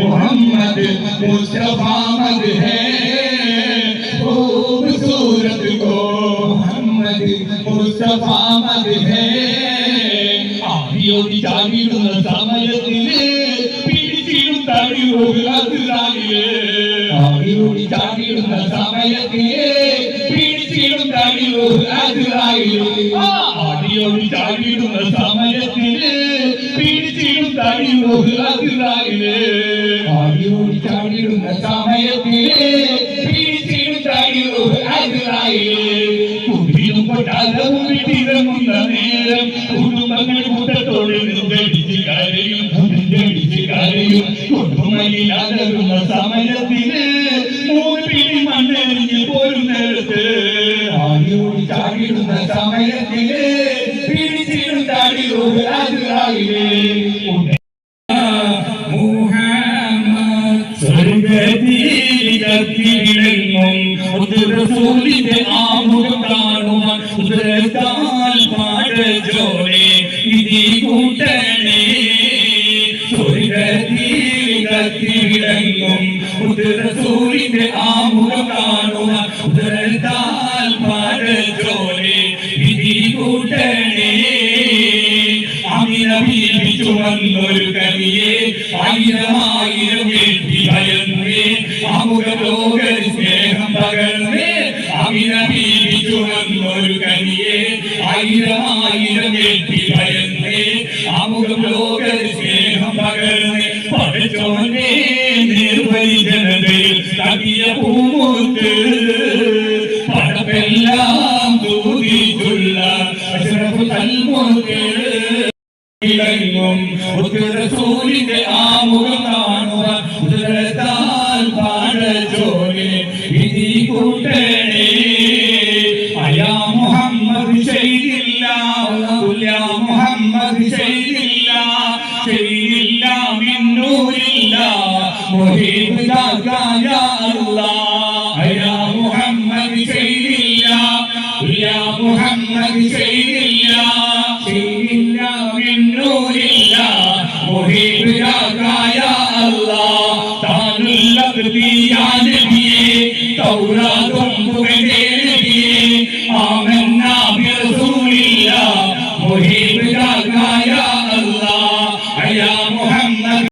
मोहम्मद मुस्तफा मद है खूबसूरत को मोहम्मद मुस्तफा मद है ആടിയോടി ചാടിയിടുന്ന സമയത്തില് പിടിച്ചിടും തടിയോടില് ആടിയോടി ചാടിയിടുന്ന സമയത്തില് പിടിച്ചിടും തടിയോടില് ആടിയോടി ചാടിയിടുന്ന സമയത്തില് പിടിച്ചിടും തടിയോടില് ആടിയോടി ചാടിയിടുന്ന സമയത്തില് പിടിച്ചിടും തടിയോടില് കുട്ടിയും കൊട്ടാരവും വീട്ടിലിറങ്ങുന്ന നേരം കുടുംബങ്ങൾ കൂട്ടത്തോടെ നെഞ്ചടിച്ച് കരയും കുടുംബയിലാകുന്ന സമയത്തിന് മൂപ്പിടി മണ്ണെറിഞ്ഞ് പോരും നേരത്ത് ആടിയോടി ചാടിയിടുന്ന സമയത്തിന് പിടിച്ചിടും തടിയോടില് റസൂലിന്റെ ആമുഖം കാണുവാൻ ഉദരത്താൽ പാടജോനെ വിധി കൂട്ടണേ സ്വർഗത്തിലങ്ങും റസൂലിന്റെ ആമുഖം കാണുവാൻ ഉദരത്താൽ പാടജോനെ വിധി കൂട്ടണേ അമിന ബീവി ചുമന്നൊരു കനിയെ ആയിരം വീഴ്ത്തി ഭയന്നേ ആമുഖ ലോക സ്നേഹം പകർന്നേ അമിന ബീവി ചുമന്നൊരു കനിയെ ആയിരം വീഴ്ത്തി ഭയന്നേ ആമുഖ ലോക സ്നേഹം പകർന്നേ പഠിച്ചോനെ നിർവരി ജനതയിൽ തകിയ പൂമുത്ത് പടപ്പെല്ലാം തൂതിച്ചുള്ള അഷ്റഫുൽ അൽമുൽക്ക് റസൂലിന്റെ ആമുഖം കാണുവാൻ ഉദരത്താൽ പാടജോനെ വിധി കൂട്ടണേ അയാ മുഹമ്മദ് ചെയ്തില്ല മുഹമ്മദ് ചെയ്തില്ല മിന്നൂരില്ല മുഹീബ് ദാകായ അല്ലാഹ് അയാ മുഹമ്മദ് ചെയ്തില്ല മുഹമ്മദ് ചെയ്തില്ല മിന്നൂരില്ല മുഹീബ് ദാകായ അല്ലാഹ് താനുൽ ലഖ്ദിയാ നബിയെ തൗറാത്തും പുകഴേ